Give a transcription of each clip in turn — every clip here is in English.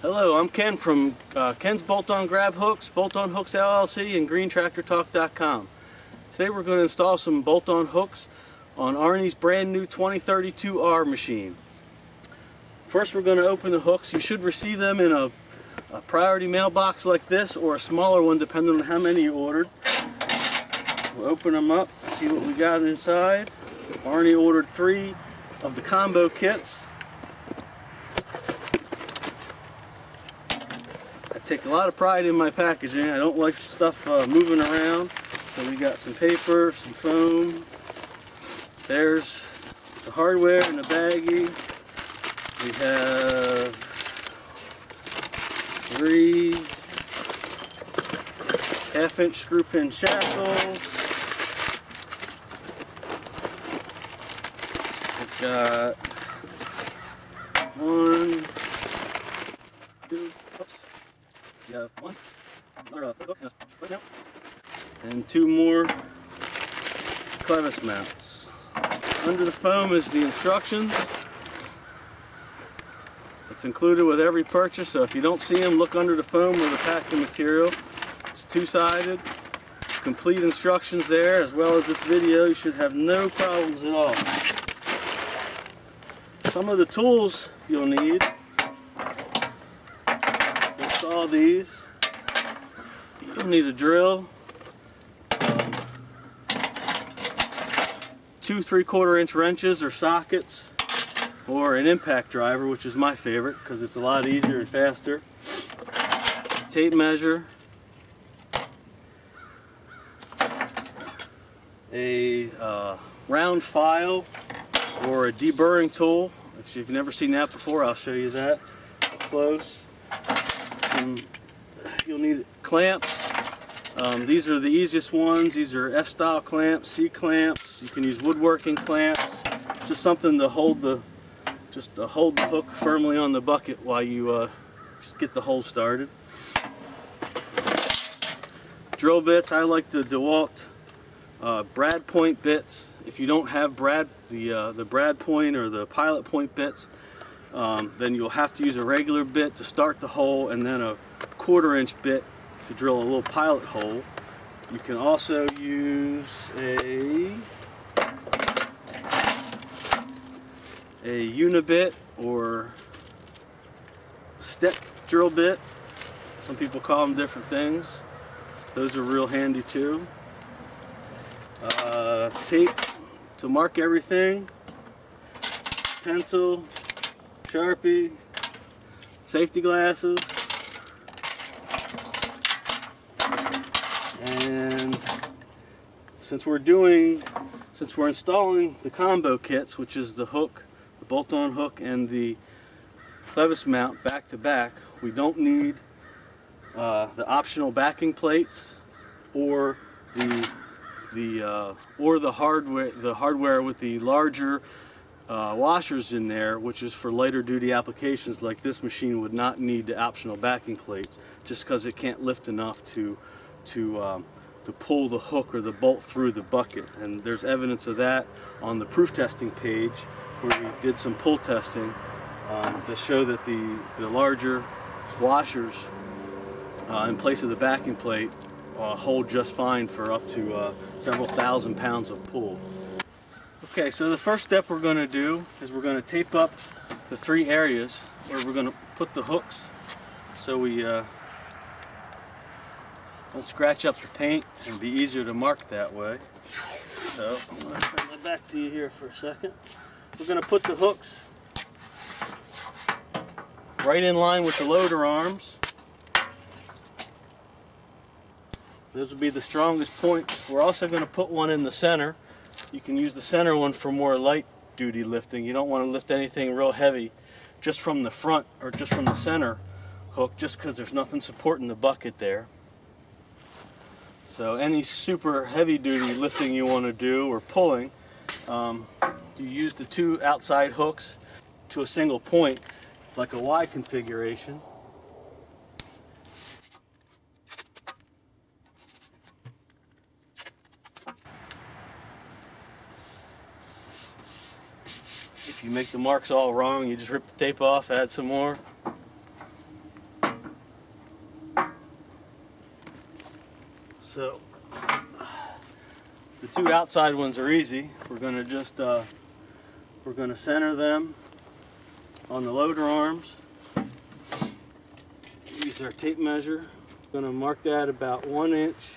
Hello, I'm Ken from Ken's Bolt-On Grab Hooks, BoltOnHooks LLC, and GreenTractorTalk.com. Today we're going to install some bolt-on hooks on Arnie's brand new 2032R machine. First we're going to open the hooks. You should receive them in a priority mailbox like this or a smaller one depending on how many you ordered. We'll open them up, see what we got inside. Arnie ordered 3 of the combo kits. I take a lot of pride in my packaging. I don't like stuff moving around. So we got some paper, some foam. There's the hardware in the baggie. We have 3 half-inch screw pin shackles. We've got 1, 2, you have 1, another hook and 2 more clevis mounts. Under the foam is the instructions. It's included with every purchase, so if you don't see them, look under the foam or the packing material. It's 2-sided. Complete instructions there, as well as this video. You should have no problems at all. Some of the tools you'll need to install these. You'll need a drill, 2 3/4-inch wrenches or sockets, or an impact driver, which is my favorite because it's a lot easier and faster. Tape measure, a round file or a deburring tool. If you've never seen that before, I'll show you that up close. You'll need clamps. These are the easiest ones. These are F-style clamps, C clamps. You can use woodworking clamps. It's just something to hold the hook firmly on the bucket while you just get the hole started. Drill bits. I like the DeWalt brad point bits. If you don't have the brad point or the pilot point bits, then you'll have to use a regular bit to start the hole and then a 1/4-inch bit to drill a little pilot hole. You can also use a unibit or step drill bit. Some people call them different things. Those are real handy too. Tape to mark everything, pencil, Sharpie, safety glasses, and since we're installing the combo kits, which is the hook, the bolt-on hook, and the clevis mount back to back, we don't need the optional backing plates or the hardware with the larger washers in there, which is for lighter duty applications. Like this machine would not need the optional backing plates just because it can't lift enough to pull the hook or the bolt through the bucket. And there's evidence of that on the proof testing page where we did some pull testing to show that the larger washers in place of the backing plate hold just fine for up to several thousand pounds of pull. Okay, so the first step we're going to do is we're going to tape up the 3 areas where we're going to put the hooks so we don't scratch up the paint and be easier to mark that way. So I'm going to turn that back to you here for a second. We're going to put the hooks right in line with the loader arms. Those will be the strongest points. We're also going to put one in the center. You can use the center one for more light duty lifting. You don't want to lift anything real heavy just from the front or just from the center hook, just because there's nothing supporting the bucket there. So any super heavy duty lifting you want to do or pulling, you use the 2 outside hooks to a single point, like a Y configuration. If you make the marks all wrong, you just rip the tape off, add some more. So the two outside ones are easy. We're going to just center them on the loader arms. Use our tape measure. We're going to mark that about 1 inch.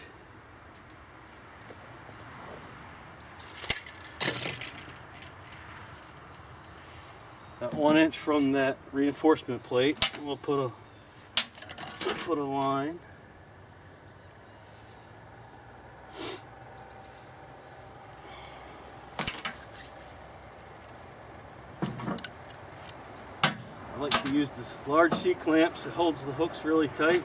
About 1 inch from that reinforcement plate. We'll put a line. I like to use this large C-clamps. It holds the hooks really tight.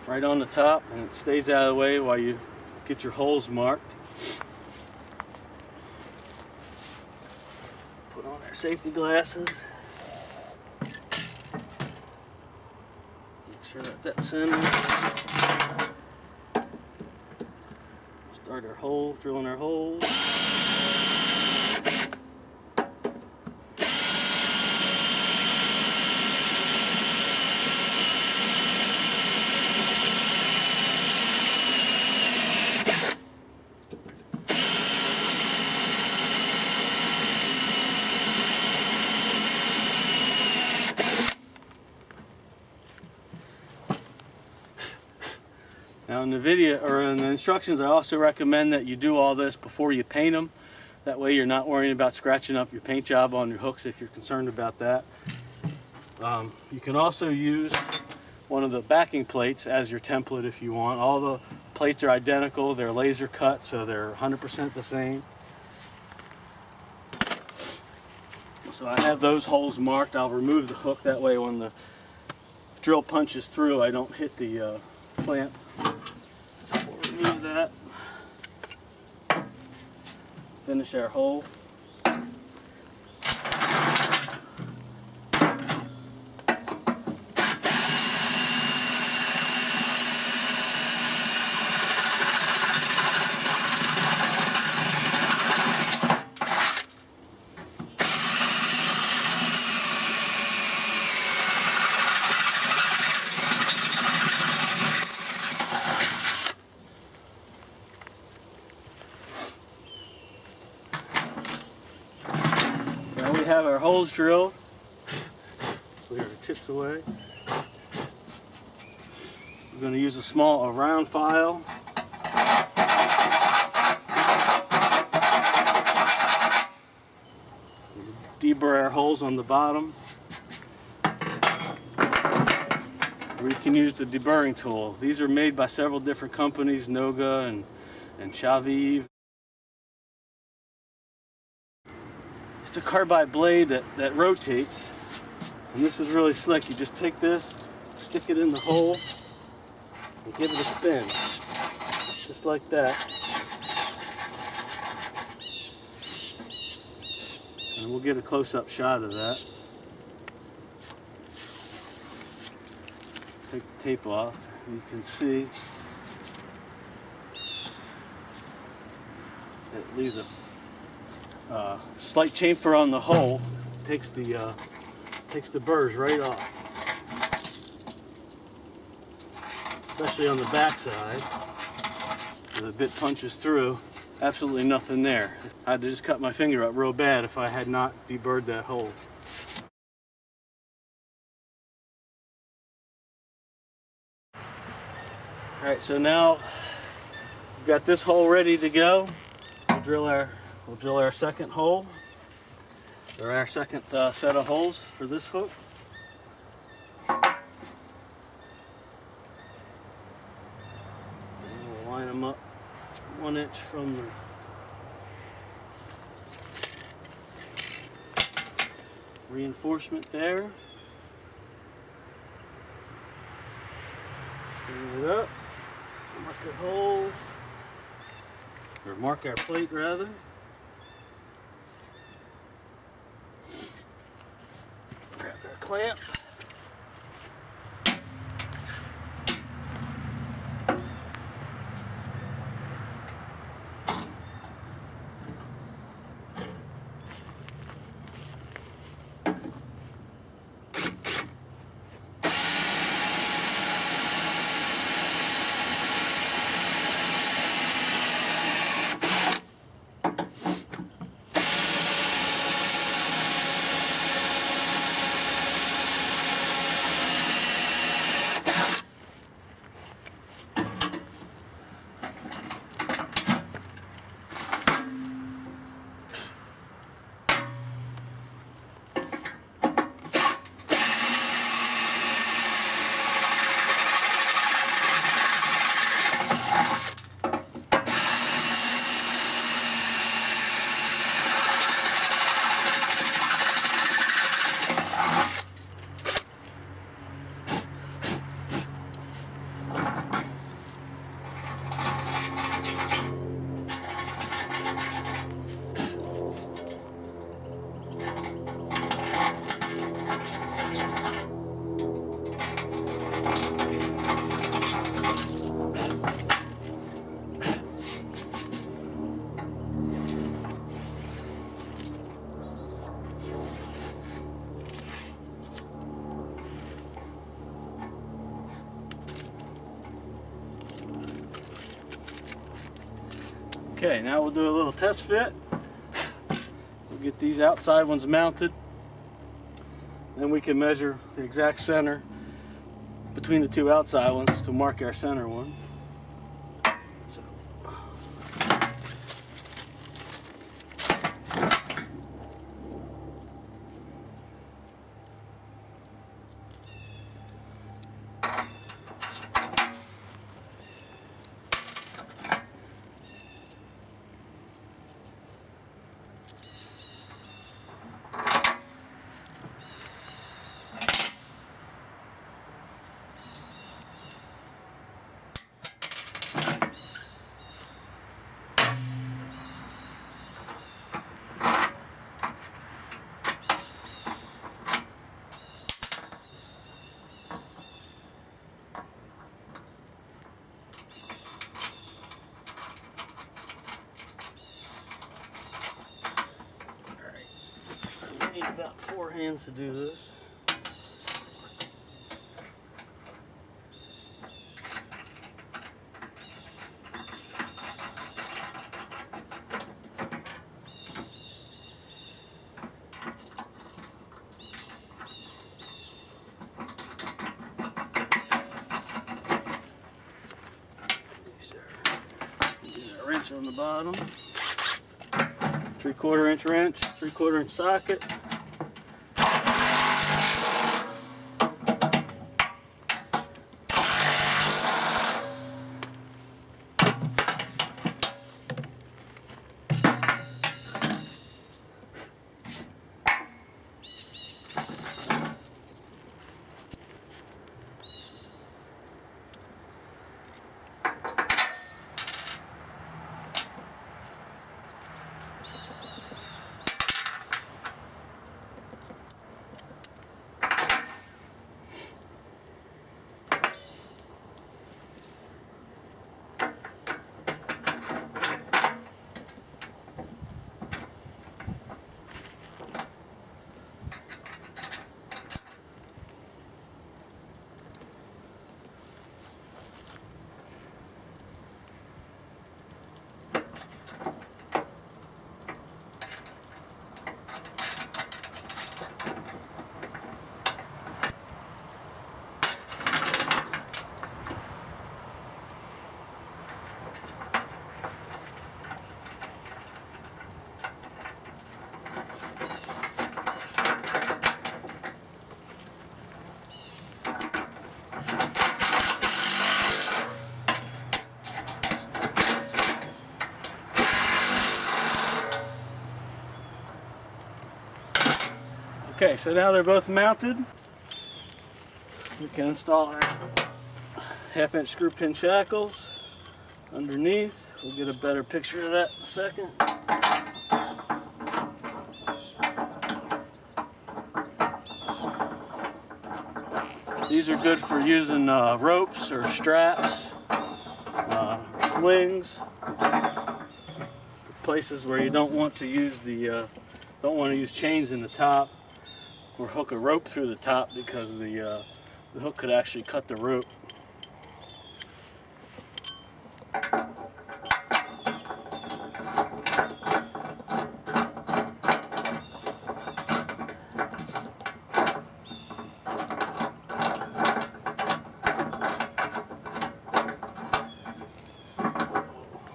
Right on the top, and it stays out of the way while you get your holes marked. Put on our safety glasses. Make sure that that's centered. Start our hole, drilling our holes. Now in the video or in the instructions, I also recommend that you do all this before you paint them. That way you're not worrying about scratching up your paint job on your hooks if you're concerned about that. You can also use one of the backing plates as your template if you want. All the plates are identical, they're laser cut, so they're 100% the same. So I have those holes marked. I'll remove the hook, that way when the drill punches through I don't hit the clamp. So we'll remove that. Finish our hole. We have our holes drilled. Clear the chips away. We're going to use a round file. Deburr our holes on the bottom. Or you can use the deburring tool. These are made by several different companies, Noga and Chaviv. It's a carbide blade that rotates, and this is really slick. You just take this, stick it in the hole, and give it a spin, just like that. And we'll get a close-up shot of that. Take the tape off, and you can see it leaves a slight chamfer on the hole. Takes the burrs right off, especially on the back side. The bit punches through, absolutely nothing there. I had to just cut my finger up real bad if I had not deburred that hole. Alright, so now we've got this hole ready to go. We'll drill our second hole, or our second set of holes for this hook. And we'll line them up 1 inch from the reinforcement there. Clean it up, mark our holes, or mark our plate rather. Grab our clamp. Okay, now we'll do a little test fit. We'll get these outside ones mounted. Then we can measure the exact center between the two outside ones to mark our center one. So, need about 4 hands to do this. Use our wrench on the bottom. 3/4 inch wrench, 3/4 inch socket. Okay, so now they're both mounted. We can install our 1/2 inch screw pin shackles underneath. We'll get a better picture of that in a second. These are good for using ropes or straps, slings, places where you don't want to use chains in the top, or hook a rope through the top, because the hook could actually cut the rope.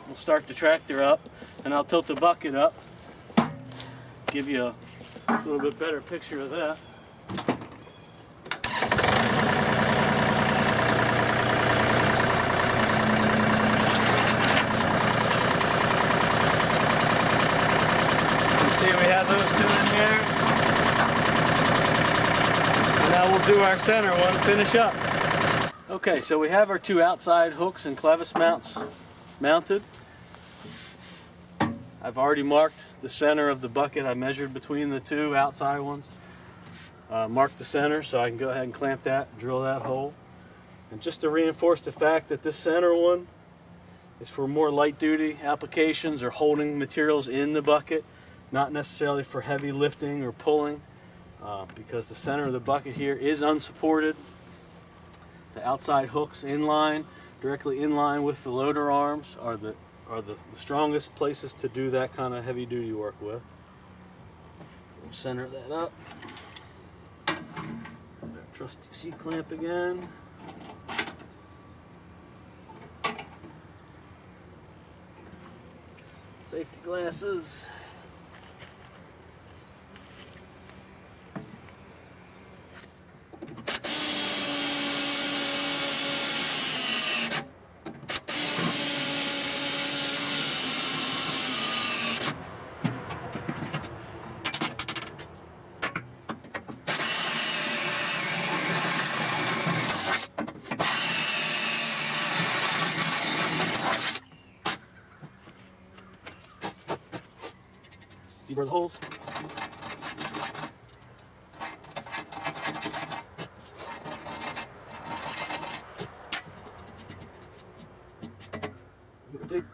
We'll start the tractor up, and I'll tilt the bucket up, give you a little bit better picture of that. You see we have those two in here. And now we'll do our center one, finish up. Okay, so we have our 2 outside hooks and clevis mounts mounted. I've already marked the center of the bucket. I measured between the 2 outside ones. Marked the center so I can go ahead and clamp that and drill that hole. And just to reinforce the fact that this center one is for more light duty applications or holding materials in the bucket, not necessarily for heavy lifting or pulling, because the center of the bucket here is unsupported. The outside hooks directly in line with the loader arms, are are the strongest places to do that kind of heavy duty work with. We'll center that up. Trusty C-clamp again. Safety glasses. Deburr the holes. Dig.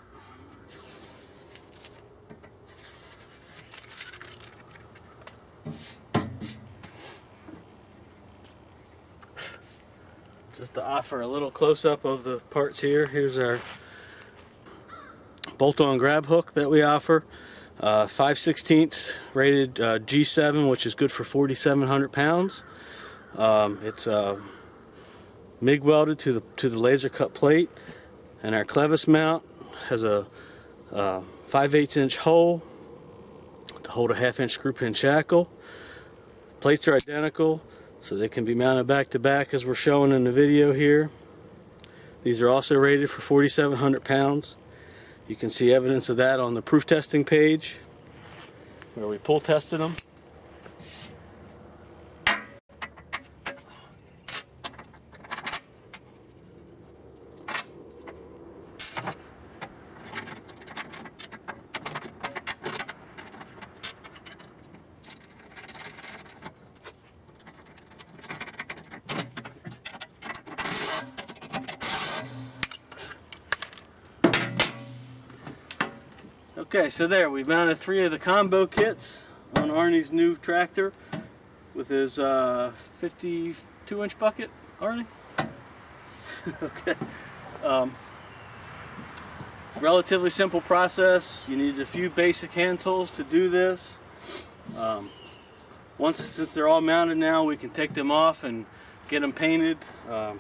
Just to offer a little close-up of the parts here, here's our bolt-on grab hook that we offer. 5/16 rated G7, which is good for 4,700 pounds. It's MIG welded to the laser cut plate, and our clevis mount has a 5/8 inch hole to hold a 1/2 inch screw pin shackle. Plates are identical, so they can be mounted back to back as we're showing in the video here. These are also rated for 4,700 pounds. You can see evidence of that on the proof testing page where we pull tested them. Okay, so there, we've mounted 3 of the combo kits on Arnie's new tractor with his 52-inch bucket, Arnie? Okay. It's a relatively simple process. You need a few basic hand tools to do this. Since they're all mounted now, we can take them off and get them painted. I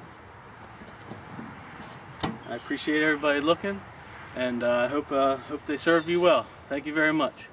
appreciate everybody looking, and I hope they serve you well. Thank you very much.